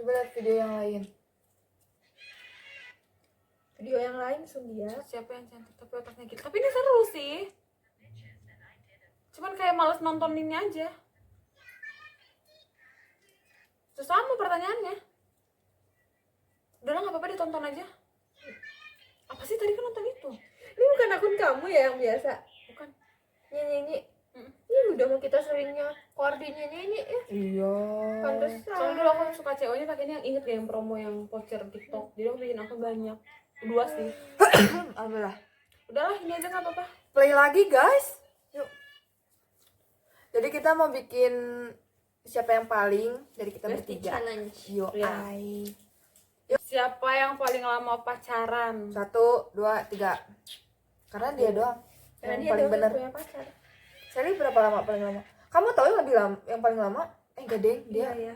Coba lihat video yang lain. Video yang lain Sundia. Siapa yang cantik tapi otaknya gitu? Tapi ini seru sih. Cuman kayak males nontoninnya aja. Terus sama pertanyaannya. Udah lah nggak apa-apa ditonton aja. Apa sih tadi kan nonton itu? Ini bukan akun kamu ya yang biasa? Bukan. Nyanyi. Ini udah mau kita seringnya koordinnya nyanyi ya. Iya. Pantesan. Soalnya dulu aku suka CO-nya pakainya yang inget gak yang promo yang voucher TikTok. Jadi aku bikin akun banyak. 2 sih. Alhamdulillah. Udahlah ini aja nggak apa-apa. Play lagi guys. Yuk. Jadi kita mau bikin siapa yang paling dari kita Birthday bertiga. challenge. Yo, Ya. ai. Siapa yang paling lama pacaran? 1, 2, 3. Karena dia doang Karena yang dia paling doang benar. yang punya pacar. Sally berapa lama paling lama? Kamu tahu yang lebih lama, yang paling lama? Enggak deh, dia Iya.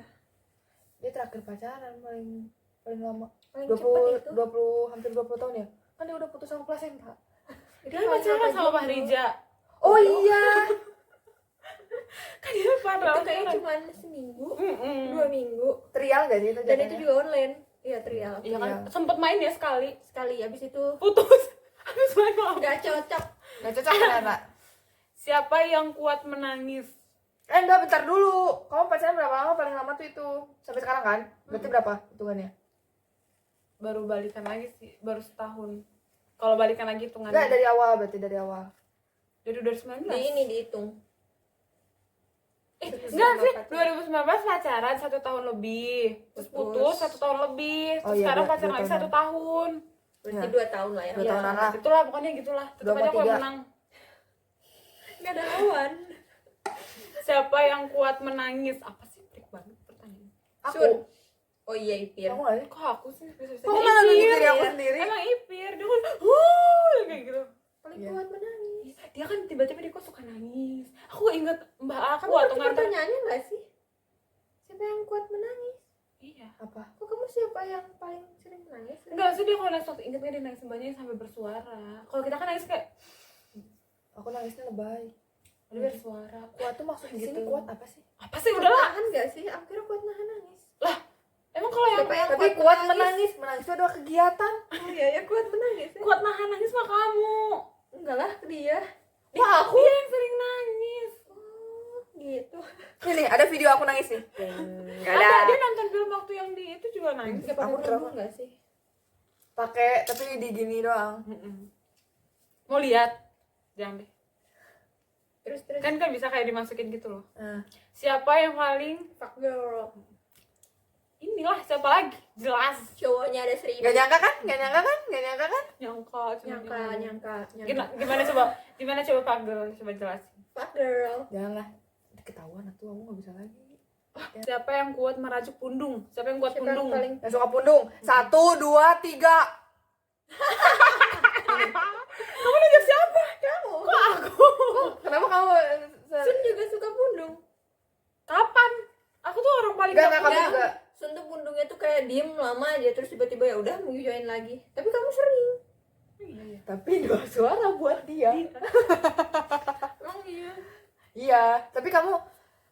dia terakhir pacaran paling lama. Paling 20 cepet itu. 20 hampir 20 tahun ya. Kan dia udah putus sama placenta. Dia pacaran sama Pak Rija. Oh iya. Kan dia Itu pacaran. kayaknya cuma seminggu, Mm-mm. 2 minggu. Trial enggak sih itu Dan itu jatuhnya? juga online. Iya, trial. Iya kan, Iya. sempet main ya sekali. Sekali abis itu Putus. Habis main malam. nggak cocok. Enggak cocok ternyata. Siapa yang kuat menangis? Enggak, bentar dulu. Kamu pacaran berapa lama paling lama tuh itu? Sampai sekarang kan? Berarti berapa hitungannya? Baru balikan lagi sih, baru setahun. Kalau balikan lagi hitungannya. Enggak, dari awal, berarti dari awal. Dari 2019. Di ini dihitung. Enggak sih, 2019 pacaran 1 tahun lebih. Terus putus 1 tahun lebih. Terus Oh iya, sekarang dua pacaran lagi tahunan. 1 tahun. Berarti Ya. 2 tahun lah ya. 2 tahunan lah. Itulah pokoknya gitulah. Tetap 2 aja aku yang 3. menang. Nggak ada lawan. Siapa yang kuat menangis? Apa sih trik banget pertanyaan? Aku. Sun. Oh iya, Ipir. Kamu enggak sih? Kok aku sih bisa-bisa Kamu malah nunjuk diri aku ya. sendiri. Emang Ipir, dia kan kayak gitu. Paling Iya. kuat menangis. Dia kan tiba-tiba dia kok suka nangis. Aku inget Mbak aku Kamu waktu ngerti nganter. pertanyaannya nggak sih? Siapa yang kuat menangis? Iya. Apa? Kok kamu siapa yang paling sering menangis? Enggak sih dia kalau nangis waktu inget gak dia nangis banyak sampai bersuara. Kalau kita kan nangis kayak Aku nangisnya lebay. udah bersuara. Kuat tuh maksud di sini Gitu. kuat apa sih? Apa sih udahlah. Tahan nggak sih? Aku kira kuat nahan nangis. Emang kalau yang Siapa yang Tapi kuat menangis itu adalah kegiatan. Oh iya, ya kuat menangis ya. kuat nahan nangis mah kamu. Enggak lah, dia. Wah, aku dia yang sering nangis. Oh, gitu. Nih, ada video aku nangis nih. Enggak Ada ada. dia nonton film waktu yang di itu juga nangis. Nggak pakai Aku kerudung drama. nggak sih? Pakai tapi di gini doang. Mau lihat? Jangan deh. Terus Kan bisa kayak dimasukin gitu loh. Nah, Siapa yang paling fuck girl. inilah siapa lagi? Jelas. Cowoknya ada 1000. Gak nyangka kan? Gak nyangka kan? Gak nyangka kan? Nyangka, cuma Nyangka. Gimana coba? Gimana coba Pak Girl? Coba jelasin. Fuck girl. Janganlah. Ketahuan atuh aku gak bisa lagi. Siapa yang kuat merajuk pundung? Siapa yang kuat Siapa yang pundung? paling Yang suka pundung. 1, 2, 3. Kamu nunjuk siapa? kamu? Kok aku? Kenapa kamu? Sun juga suka pundung. Kapan? Aku tuh orang paling Enggak, kamu Enggak. juga. Sun tuh pundungnya tuh kayak diem lama aja terus tiba-tiba ya udah mau join lagi. Tapi kamu sering. Iya. Tapi 2 suara buat dia. Emang iya. Iya, tapi kamu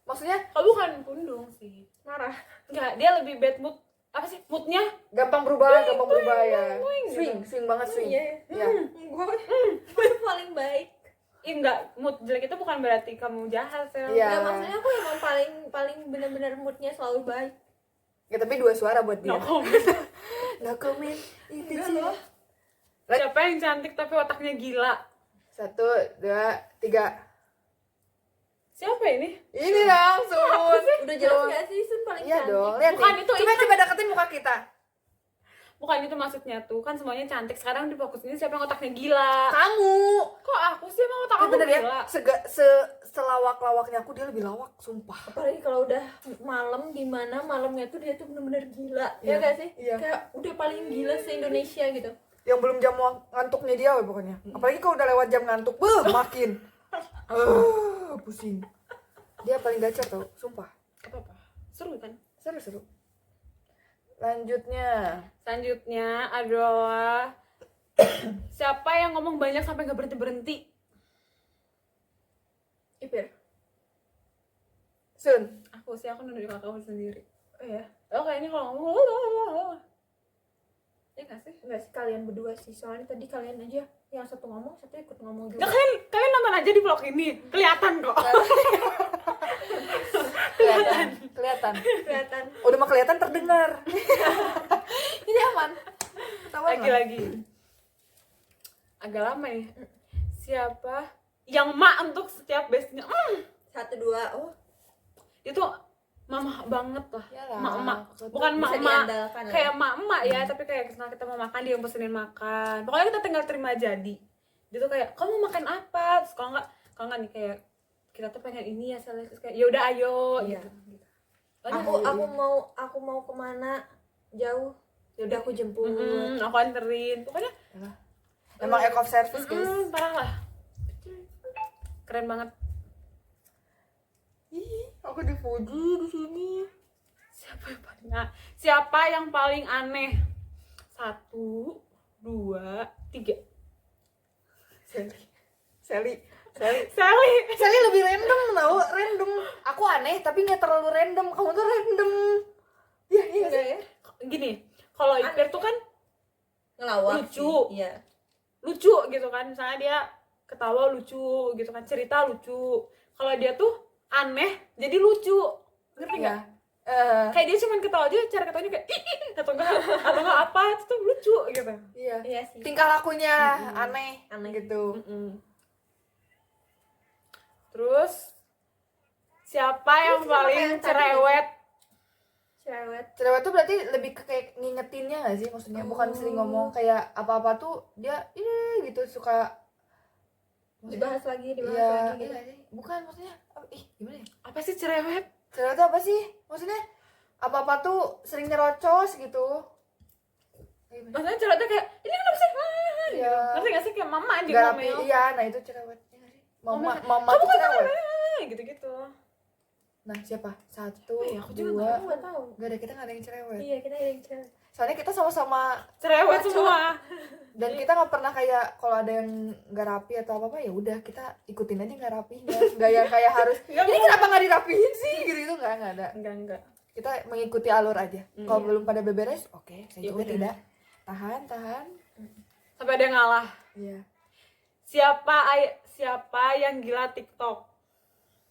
maksudnya Kamu bukan pundung sih. Marah. Enggak, dia lebih bad mood. Apa sih moodnya? gampang berubah ya. gitu. Swing banget swing. Iya ya. Iya. Gue paling baik. Ih, enggak, mood jelek itu bukan berarti kamu jahat, Sel. Iya. Enggak, maksudnya aku emang paling benar-benar moodnya selalu baik. Ya tapi 2 suara buat dia. No comment. No comment. Itu Enggak sih. loh. Siapa yang cantik tapi otaknya gila? 1, 2, 3. Siapa ini? Ini langsung. Udah jelas nggak sih Sun paling Iya cantik? dong, lihat Bukan nih. itu, Coba deketin muka kita. Bukan itu maksudnya tuh, kan semuanya cantik. Sekarang difokusin siapa yang otaknya gila. Kamu. Kok aku sih emang otak Tapi aku bener ya, gila? selawak-lawaknya aku dia lebih lawak, sumpah. Apalagi kalau udah malam di mana malamnya tuh dia tuh bener-bener gila. Iya, Ya gak sih? iya. Kayak udah paling gila se-Indonesia gitu. Yang belum jam ngantuknya dia pokoknya. Apalagi kalau udah lewat jam ngantuk, makin. Pusing. Dia paling gacor tau, sumpah. Apa-apa. Seru kan? Seru. Lanjutnya. Selanjutnya adalah siapa yang ngomong banyak sampai nggak berhenti-berhenti? Ipir. Sun. Aku nunjuk kakak sendiri. Oh ya. Oh kayaknya kalau ngomong ya nggak sih? Enggak sih, kalian berdua sih. Soalnya tadi kalian aja yang satu ngomong, satu ikut ngomong Ya juga. kalian nonton aja di vlog ini, kelihatan kok. Kelihatan. Kelihatan. Udah mah kelihatan terdengar. Ini aman. Ketahuan lah. Lagi-lagi. Agak lama ya. Siapa yang mak untuk setiap bestnya? 1, 2. Oh, Itu mama banget lah. Iyalah, Mak-mak. aku tuh Bukan bisa mak-mak. diandalkan lah. Kayak mak-mak ya, tapi kayak misalnya kita mau makan, dia yang pesenin makan. Pokoknya kita tinggal terima jadi. Dia tuh kayak, kamu mau makan apa? Terus kalau nggak nih kayak kita tuh pengen ini ya, Sally. Terus kayak ya udah ayo Iya. gitu. Soalnya aku mau kemana jauh. Ya udah aku jemput. aku anterin. Pokoknya Emang act of service guys. parah lah. Keren banget. Ih, aku dipuji di sini. Siapa yang paling aneh? 1, 2, 3. Sally Sally lebih random tau, random. Aku aneh tapi nggak terlalu random. Kamu tuh random. Ya, iya Enggak sih. ya? gini, kalau Ipir tuh kan Ngelawak Lucu. sih. Iya. lucu gitu kan, misalnya dia ketawa lucu gitu kan, cerita lucu. Kalau dia tuh aneh jadi lucu, ngerti nggak? Ya. Kayak dia cuman ketawa aja, cara ketawanya kayak atau enggak apa, itu tuh lucu gitu. Iya. Iya sih. Tingkah lakunya aneh gitu. Terus siapa yang Terus sama paling yang tadi. cerewet? Cerewet. Cerewet tuh berarti lebih ke kayak ngingetinnya gak sih? Maksudnya bukan sering ngomong kayak apa-apa tuh dia gitu suka Dibahas lagi iya, lagi gitu. iya sih. Bukan maksudnya gimana ya? Apa sih cerewet? Cerewet tuh apa sih? Maksudnya apa-apa tuh sering nyerocos gitu. Gimana? Maksudnya cerewetnya kayak ini kenapa sih? Iya. Ngerti gak sih, kayak mama aja Gak rapi, ngomel. iya, nah itu cerewet. Iya nggak sih? Mama Kamu tuh kan cerewet. gitu-gitu. Nah siapa? 1, Iya, aku juga 2. Aku nggak tahu. Gak ada, kita gak ada yang cerewet. Iya, kita ada yang cerewet. Soalnya kita sama-sama Cerewet Kacau. semua. dan kita nggak pernah kayak kalau ada yang nggak rapi atau apa ya udah kita ikutin aja nggak rapinya, nggak yang kayak harus ini kenapa nggak dirapiin sih gitu nggak ada. Enggak. Kita mengikuti alur aja. Kalau Iya. belum pada beberes, oke, saya Ya juga udah. tidak. Tahan. Sampai ada yang ngalah. Iya. Siapa yang gila TikTok?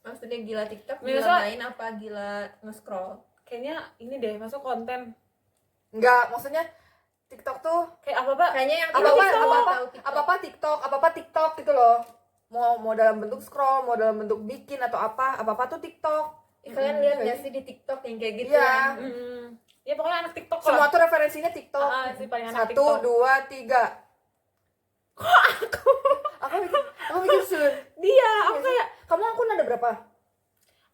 Maksudnya gila TikTok, gila Biasa- main apa gila nge-scroll? Kayaknya ini deh, masuk konten. Nggak, maksudnya TikTok tuh Kayak apa, Pak? Kayaknya yang apa-apa TikTok gitu loh. Mau dalam bentuk scroll, mau dalam bentuk bikin atau apa tuh TikTok. Kalian lihat nggak sih di TikTok yang kayak gitu Iya. yang Ya pokoknya anak TikTok lah. Semua tuh referensinya TikTok. Si paling anak 1, TikTok. 2, 3. Aku mikir sun. Dia, aku kayak Kamu akun ada berapa?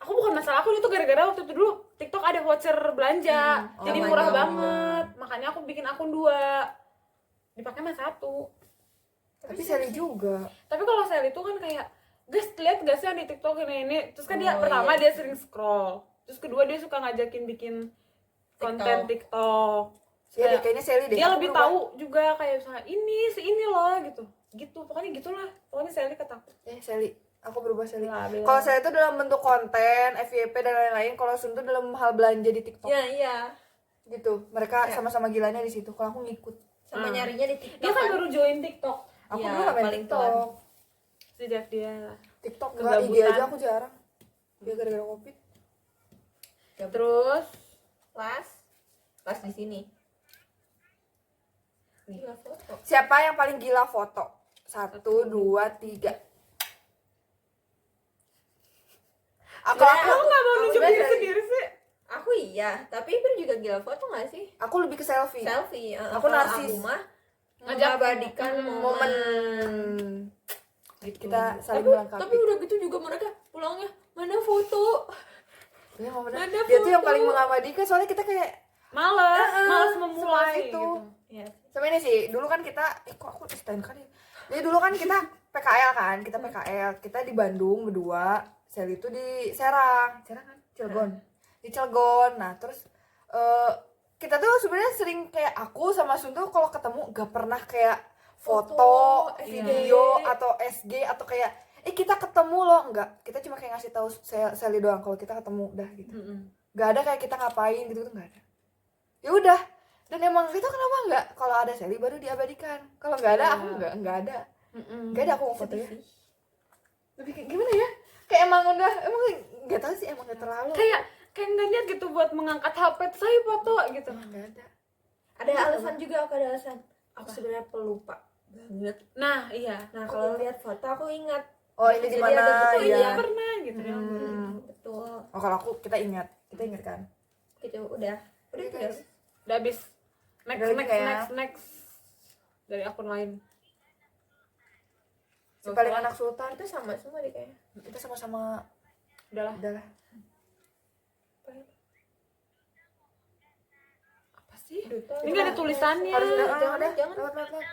aku bukan masalah aku itu gara-gara waktu itu dulu TikTok ada voucher belanja. Jadi Oh my murah God. banget. Makanya aku bikin akun 2. Dipakai mah 1. Tapi seri juga. Tapi kalau saya itu kan kayak, guys lihat gak sih yang di TikTok ini, terus kan dia Oh, pertama iya. dia sering scroll, terus kedua dia suka ngajakin bikin konten TikTok. Ya deh, kayaknya Sally deh. Dia Aku lebih berubah. tahu juga kayak misalnya ini loh gitu pokoknya gitulah, pokoknya Sally ketakut. Sally. Aku berubah Sally. Lah, bela. Kalau saya itu dalam bentuk konten, FYP dan lain-lain. Kalau Sun tuh dalam hal belanja di TikTok. iya Gitu. Mereka sama-sama gilanya di situ. Kalau aku ngikut. sama nyarinya di TikTok. Dia kan baru join TikTok. Aku Iya, dulu nggak main paling TikTok. Sejak dia TikTok enggak, IG Kegabutan. aja aku jarang. Ya gara-gara Covid. terus Pas di sini. Gila foto. Siapa yang paling gila foto? 1, 2, 3. Aku kamu nggak mau nunjuk sebenarnya diri Sally. sendiri sih. Aku iya, tapi Ibir juga gila foto nggak sih? Aku lebih ke selfie. Selfie. Aku Kalau narsis. Aku mah Ngajak mengabadikan Momen Gitu. kita saling tapi melengkapi. udah gitu juga mereka pulangnya mana foto. Ya, momennya. Ada Dia tuh yang foto. paling mengabadikan soalnya kita kayak Males semua memulai itu. gitu. Iya. sama ini sih dulu kan kita kok aku stand kan ya. Jadi dulu kan kita PKL kan, kita di Bandung berdua, Sally itu di Serang kan, Cilegon. Di Cilegon. Nah, terus kita tuh sebenarnya sering kayak aku sama Sun tuh kalau ketemu gak pernah kayak foto, SG. video atau SG atau kayak kita ketemu loh, enggak. Kita cuma kayak ngasih tahu Sally doang kalau kita ketemu udah gitu. nggak ada kayak kita ngapain gitu tuh nggak ada. Ya udah, dan emang itu kenapa nggak kalau ada Sally baru diabadikan, kalau nggak ada aku nggak ada. Nggak ada aku mau foto ya. Lebih kayak gimana ya, kayak emang udah emang nggak tahu sih, emang nggak terlalu kayak nggak niat gitu buat mengangkat HP saya foto gitu. emang nggak ada. Ada alasan juga, aku ada alasan. Aku sebenarnya pelupa banget. Nah iya, Nah kalau lihat foto aku ingat. Oh ini di Jadi mana ada foto ya. iya pernah gitu ya. Betul. Oh kalau aku kita ingat kan. Gitu udah Oke, itu guys. Udah habis. Next Udah lagi kayak- next dari akun lain. Si paling anak sultan Itu sama semua deh kayaknya. kita sama-sama Udahlah. udahlah. Apa sih? Duta, Ini nggak ada tulisannya. Harus Jangan, deh, jangan. lewat.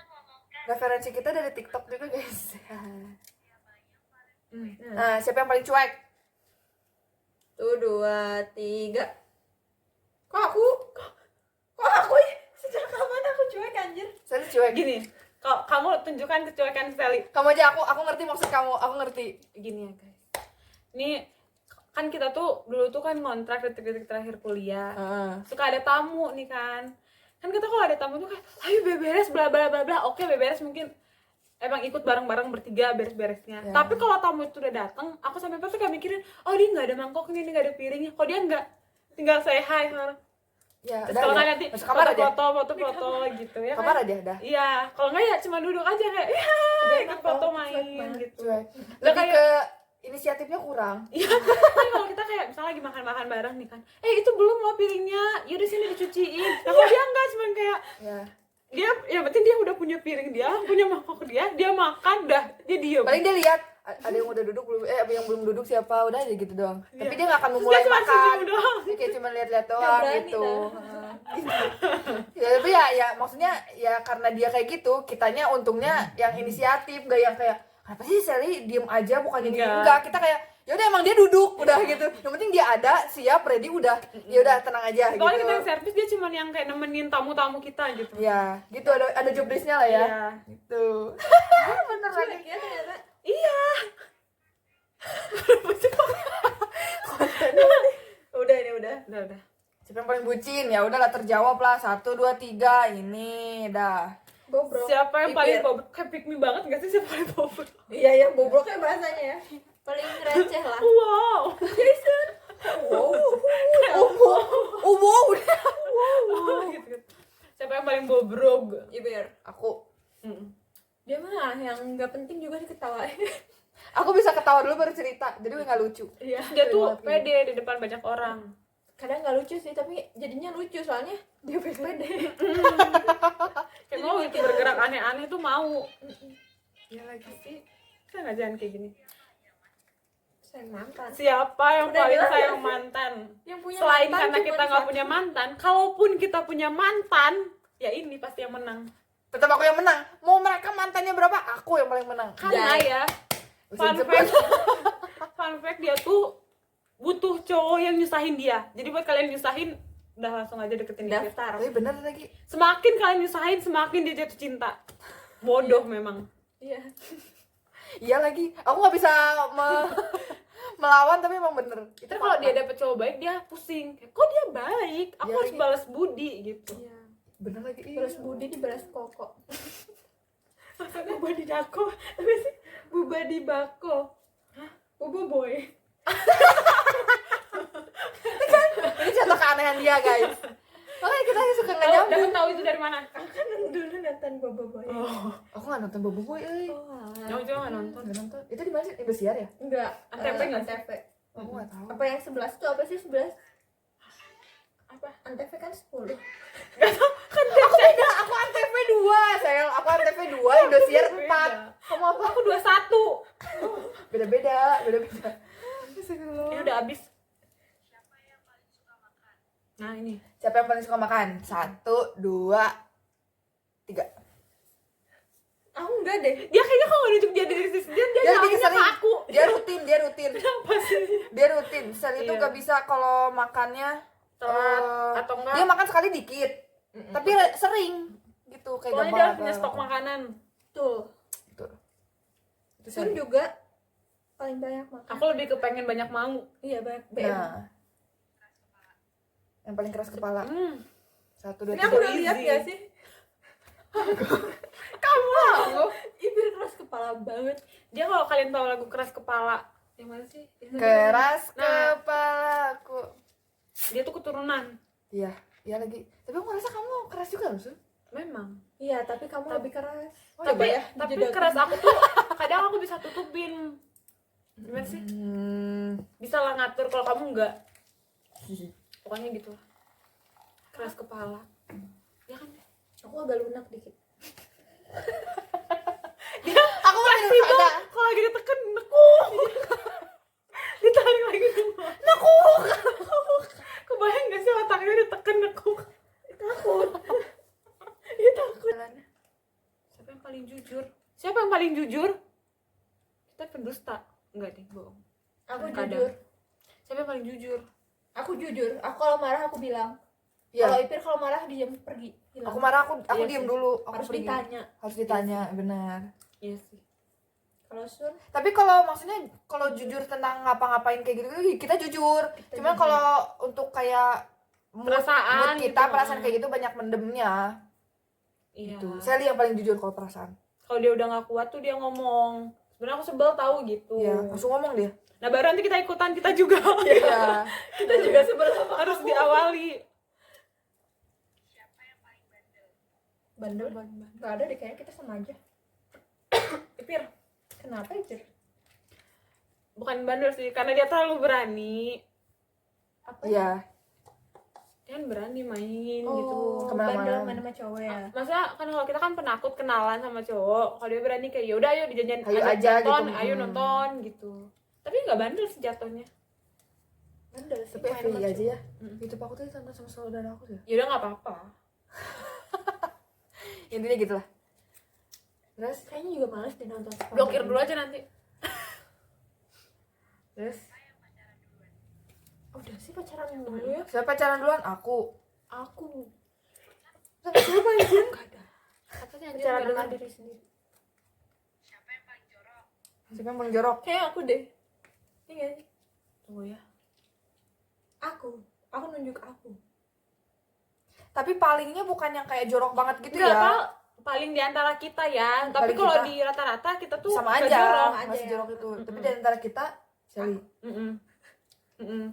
Referensi kita dari TikTok juga guys. Nah siapa yang paling cuek? Tuh 2, 3. Kok aku ya? Sejak kapan aku cuek anjir? Saya cuek. Gini, kalau kamu tunjukkan kecuekan Sally. Kamu aja, aku ngerti maksud kamu, aku ngerti. Gini ya guys, ini kan kita tuh dulu tuh kan ngontrak detik-detik terakhir kuliah, suka ada tamu nih kan kita kalau ada tamu tuh kayak ayo beberes bla bla bla bla. Oke beberes mungkin emang ikut bareng-bareng bertiga beres-beresnya Ya. Tapi kalau tamu itu udah datang, aku sampai pas tuh kayak mikirin, oh dia nggak ada mangkoknya, dia nggak ada piringnya, kok dia nggak tinggal say hi Ya, terus kalau nanti masuk kamar aja. foto gitu ya Kamar kan? aja dah. Iya, kalau nggak ya cuma duduk aja kayak ya ikut foto main gitu. Cuek. Udah Lebih kayak- ke inisiatifnya kurang. Iya, kan kalau kita kayak misalnya lagi makan-makan bareng nih kan, itu belum loh piringnya, yaudah sini dicuciin. Nah kalau dia enggak, cuman kayak Ya. dia, ya penting dia udah punya piring dia, punya mangkok dia makan, dah dia diem. Paling dia lihat ada yang udah duduk belum, yang belum duduk siapa, udah aja gitu doang. Tapi dia nggak akan Terus memulai dia cuma makan. senyum doang. Dia kayak cuma lihat-lihat doang berani gitu. dah. Ya tapi ya maksudnya ya karena dia kayak gitu, kitanya untungnya yang inisiatif, nggak yang kayak apa sih Sally diem aja bukannya gini. Enggak, kita kayak ya udah emang dia duduk udah gitu. Yang penting dia ada, siap, ready udah. Ya udah tenang aja gitu. Soalnya kita yang servis, dia cuma yang kayak nemenin tamu-tamu kita gitu. Ya, gitu ada job desk-nya lah ya. Iya. Gitu. Bener lagi. Cuek ya ternyata. Iya. Udah ini udah. Udah. Siapa yang paling bucin? Ya udahlah terjawab lah. 1, 2, 3 ini dah. Bobrok. Siapa yang paling Pipir. bobrok? Kayak pick me banget gak sih siapa paling bobrok? Iya ya, bobroknya bahasanya ya. Paling receh lah. Wow. Jason. Wow. Wow. Gitu. Siapa yang paling bobrok? Iber. Aku Dia mah yang nggak penting juga diketawain. aku bisa ketawa dulu baru cerita. Jadi nggak lucu. Iya. Dia tuh pede di depan banyak orang. Kadang nggak lucu sih, tapi jadinya lucu soalnya dia pede. Kayak mau itu bergerak aneh-aneh tuh mau. Ya lagi Tapi saya nggak jangan kayak gini. Sayang mantan. Siapa yang Udah paling jelas sayang ya. mantan? Yang punya Selain mantan karena cuma kita nggak satu. punya mantan, kalaupun kita punya mantan, ya ini pasti yang menang. tetap aku yang menang. Mau mereka mantannya berapa? Aku yang paling menang. Karena ya, fun fact dia tuh butuh cowok yang nyusahin dia. Jadi buat kalian nyusahin, udah langsung aja deketin dia. Daftar. Tapi bener lagi. Semakin kalian nyusahin, semakin dia jatuh cinta. Bodoh memang. Iya. Iya lagi. Aku nggak bisa melawan tapi emang bener. Itu Terus kalau fakta. dia dapet cowok baik, dia pusing. Kok dia baik? Aku Iya harus lagi. balas budi gitu. Iya. bener lagi. Balas budi dibalas koko. Buba di dako, tapi sih buba di bako. Hah? Buba boy. Ini contoh keanehan dia guys. Makanya kita suka nggak Udah nyambung. tahu itu dari mana? Kan dulu nonton Bobo Boy. Oh, Aku nggak nonton Bobo Boy. kamu juga nggak nonton? Nggak nonton. Itu di mana sih? Indosiar ya? Enggak. Antv nggak sih? Antv. Aku nggak tahu. Apa yang 11 tuh apa sih 11? Apa? Antv kan 10. Aku beda. Aku Antv 2 sayang. Aku Antv 2, Indosiar 4. Beda. Kamu apa? Aku 21. Beda-beda. Ini udah habis. Nah ini. Siapa yang paling suka makan? 1, 2, 3. Aku enggak deh. Dia kayaknya kalau nunjuk dia dari sisi dia Dia lebih nyalahinnya sering. ke aku. Dia rutin. Kenapa sih? Dia rutin. Sel itu Iya. gak bisa kalau makannya Telat atau enggak? dia makan sekali dikit. Tapi sering gitu kayak Pokoknya gampang dia punya stok makanan. Tuh. Itu Sun Sel. juga paling banyak makan. Aku lebih kepengen banyak mau. Iya banyak BM. Nah, Yang paling keras kepala. 1, 2, Ini aku udah 3. lihat ya sih. Kamu. Ipir keras kepala banget. Dia kalau kalian tahu lagu keras kepala yang mana sih? Keras Nah. kepalaku. Dia tuh keturunan. Iya, iya lagi. Tapi aku ngerasa kamu keras juga loh, Sun. Memang. Iya, tapi kamu lebih keras. Tapi ya, tapi dijedakan. keras aku tuh kadang aku bisa tutupin. Gimana sih? Bisa lah ngatur kalau kamu enggak. Pokoknya gitu lah. Keras kepala. Ya kan? Aku agak lunak dikit. Aku Pasti ada. tuh kalau lagi ditekan nekuk. Ditarik lagi semua. Nekuk. Kebayang gak sih otaknya ditekan nekuk? Takut. Iya takut. Siapa yang paling jujur? Siapa yang paling jujur? Kita pendusta. Enggak deh, bohong. Aku Kadang. jujur. Siapa yang paling jujur? Aku jujur. Aku kalau marah aku bilang. Iya. Kalau Ipir kalau marah diam pergi. Hilang. Aku marah, aku Iya diem sih. dulu. Aku Harus pergi. ditanya. Harus ditanya, benar. Iya sih. Kalau Sun, Tapi kalau maksudnya kalau jujur tentang ngapa-ngapain kayak gitu kita jujur. Cuman jujur. kalau untuk kayak Perasaan mood kita gitu, perasaan kayak gitu banyak mendemnya. Iya. Gitu. Sally yang paling jujur kalau perasaan. Kalau dia udah nggak kuat tuh dia ngomong. Sebenarnya aku sebel tahu gitu. Iya, langsung ngomong dia. Nah baru nanti kita ikutan kita juga. Iya. kita juga sebel sama Harus diawali. bandel. Gak ada deh, kayaknya kita sama aja. Ipir. Kenapa Ipir? Bukan bandel sih, karena dia terlalu berani. Apa? Iya. Dia kan berani main Oh, gitu. Kemana-mana. bandel main sama cowok ya. Maksudnya kan kalau kita kan penakut kenalan sama cowok, kalau dia berani kayak yaudah ayo dijanjian Ayo ajak aja nonton, gitu. ayo nonton gitu. Tapi nggak bandel sih jatuhnya. Bandel sih Tapi main sama FYI aja cowok. ya. YouTube aku tuh ditonton sama saudara aku ya. Yaudah nggak apa-apa. Intinya gitu lah. Terus Kayaknya juga males deh nonton. Blokir dulu aja nanti. terus Udah sih pacaran dulu ya. siapa pacaran duluan? Aku. Aku Siapa anjir? Gak ada. Katanya anjir pacaran nggak dengan dengar. diri sendiri. Siapa yang paling jorok? Kayak aku deh. Iya nggak sih? Tunggu ya. Aku nunjuk aku. Tapi palingnya bukan yang kayak jorok banget gitu Enggak, ya. Pal, paling di antara kita ya. Tapi Paling kalau kita. di rata-rata kita tuh Sama nggak aja, jorok. masih ya. jorok itu. Tapi di antara kita Sally. Mm-mm.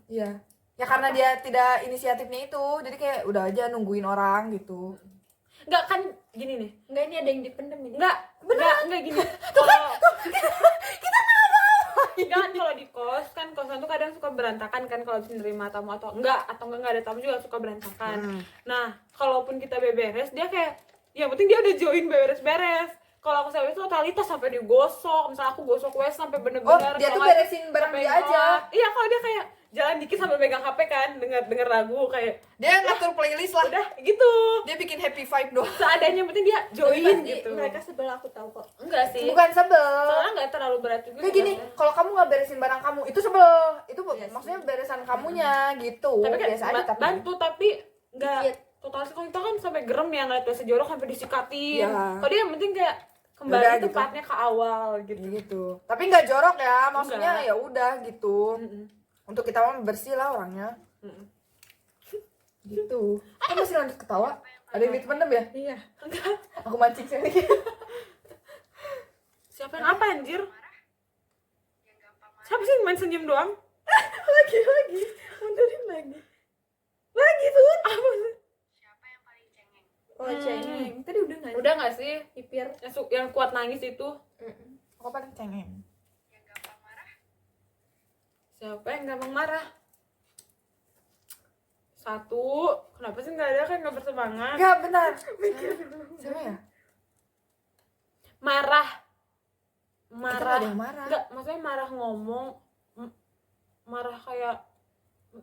Iya. Ya karena dia tidak inisiatifnya itu, jadi kayak udah aja nungguin orang gitu. Enggak kan gini nih. Enggak, ini ada yang dipendem ini. Enggak gini. Kalau kita enggak, kalau di kos kan kosan tuh kadang suka berantakan kan kalau habis nerima tamu atau enggak ada tamu juga suka berantakan. Nah, kalaupun kita beberes dia kayak yang penting dia udah join beres-beres. Kalau aku sampai itu totalitas sampai digosok, misalnya aku gosok WC sampai Oh, bener-bener dia tuh kalau nggak beresin barang sampai dia aja. ngelap. Iya, kalau dia kayak jalan dikit sambil megang HP kan, denger lagu kayak Dia ngatur playlist lah. udah gitu. Dia bikin happy vibe doang. Seadanya yang penting dia Tapi join pasti gitu. mereka sebel, aku tahu kok. Enggak sih. Bukan sebel. Soalnya nggak terlalu berat juga. Kayak gini, kalau kamu nggak beresin barang kamu, itu sebel. Itu Iya sih. maksudnya beresan kamunya gitu. Tapi kan Biasa aja tapi. bantu tapi nggak Dikit. total sih. Kalau kita kan sampai gerem ya ngeliat WC jorok sampai disikatin. Iya. Kalau dia yang penting kayak kembali Udah, gitu. tempatnya ke awal gitu. Gitu. Tapi nggak jorok ya, maksudnya Enggak. ya udah gitu. Mm-mm. Untuk kita mah bersih lah orangnya. Mm-mm. Gitu. Kamu masih lanjut ketawa? Ada yang dipendem ya? Iya. Enggak. Aku mancing sih. Siapa yang apa anjir? Siapa sih yang main senyum doang? Lagi mundurin lagi tuh Apa sih? oh cengeng tadi udah nggak Udah nggak sih? Ipir. Yang kuat nangis itu Aku paling cengeng. siapa yang gampang marah? Satu, kenapa sih nggak ada kan nggak bersemangat? Enggak, benar. Siapa ya? Marah Itu nggak ada yang marah. Enggak, maksudnya marah ngomong marah kayak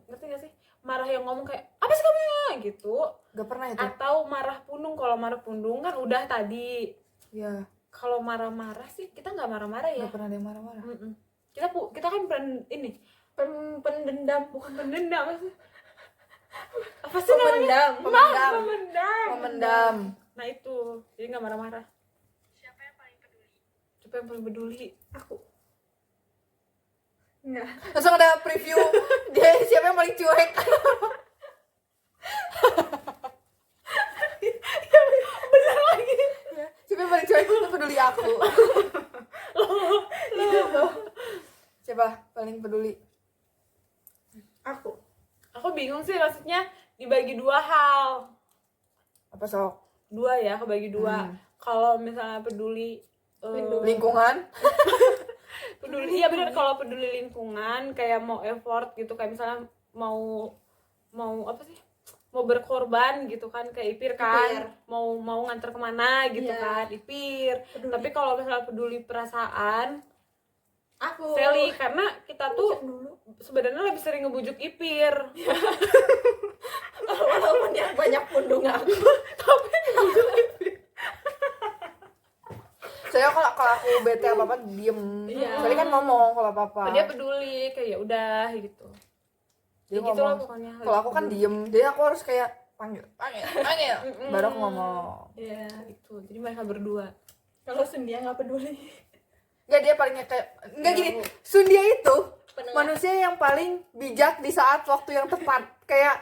ngerti gak sih? Marah yang ngomong kayak apa sih kamu gitu. Gak pernah itu. Atau marah pundung. Kalau marah pundung kan udah tadi. Iya. Kalau marah-marah sih kita nggak marah-marah ya. Gak pernah ada yang marah-marah. Mm-mm. Kita kan ini Pendendam. bukan pendendam maksudnya. Apa sih namanya? Pemendam. Pemendam. Pemendam. Nah itu, jadi nggak marah-marah. Siapa yang paling peduli? Aku enggak. Langsung ada preview dia siapa yang paling cuek. aku. Coba paling peduli. Aku bingung sih, maksudnya dibagi dua hal. Apa sok? Dua ya, kebagi dua. Kalau misalnya peduli Lingkungan. peduli, iya benar, kalau peduli lingkungan kayak mau effort gitu, kayak misalnya mau apa sih, mau berkorban gitu kan, kayak Ipir kan, mau nganter kemana gitu kan, Ipir. Peduli. Tapi kalau misalnya peduli perasaan, Aku Sally, karena kita tuh sebenarnya lebih sering ngebujuk Ipir. walaupun yang banyak pundung aku. Saya kalau aku bete apa diem. Iya. Kali kan ngomong kalau apa-apa. Dia peduli, kayak ya udah gitu. Dia Ya gitu lah ngomong. pokoknya. Kalau aku kan diem, jadi aku harus kayak panggil. Baru aku ngomong. Iya. Gitu. Jadi mereka berdua. Kalau Sundia nggak peduli. Enggak, dia palingnya kayak enggak gini. Sundia itu Penengah. manusia yang paling bijak di saat waktu yang tepat. Kayak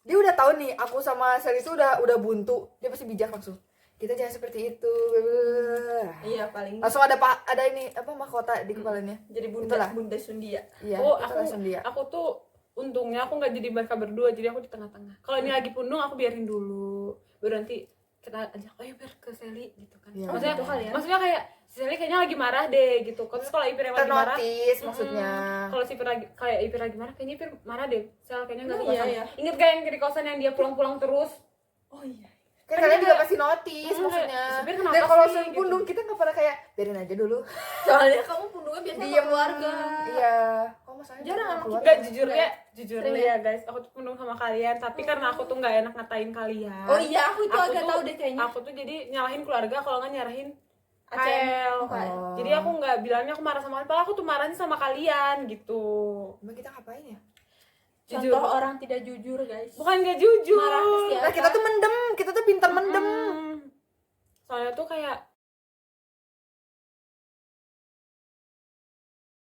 dia udah tahu nih aku sama Sel itu udah buntu, dia pasti bijak langsung. Kita jangan seperti itu. Iya, paling Langsung ada ini apa mahkota di kepalanya. jadi Itulah. bunda Sundia. Iya, Oh, itu langsung dia. aku tuh untungnya aku nggak jadi mereka berdua, jadi aku di tengah-tengah. Kalau ini lagi pundung aku biarin dulu, baru nanti kita ajak, ayo biar ke Sally gitu kan. Iya. Maksudnya, Gitu kali ya. maksudnya kayak Sally kayaknya lagi marah deh gitu. Terus kalau Ipir emang lagi marah, Ternotis maksudnya. kalau si Ipir lagi kayak Ipir lagi marah, kayaknya Ipir marah deh. Sel kayaknya nggak Oh, suka iya, sama. iya. Ingat gak yang di kosan yang dia pulang-pulang terus? Oh iya. Kan kalian juga pasti notice Hmm, maksudnya. sebenarnya kenapa Dan kalau sih, sering gitu. pundung kita nggak pernah kayak biarin aja dulu. Soalnya kamu pundungnya biasanya sama Diem keluarga. Iya. Kok masalahnya Jarang sama sama keluarga? Enggak, jujur Sering ya guys, aku tuh pundung sama kalian, tapi karena aku tuh nggak enak ngatain kalian. Oh iya, aku itu agak tuh- tahu deh kayaknya. Aku tuh jadi nyalahin keluarga kalau nggak nyarahin ACM. Kael. Oh. Jadi aku nggak bilangnya aku marah sama kalian, padahal aku tuh marahnya sama kalian gitu. Emang kita ngapain ya? Jujur. Contoh orang tidak jujur, guys. Bukan nggak jujur. Marah ke siapa? Nah, kita tuh mendem, kita tuh pintar mendem. Soalnya tuh kayak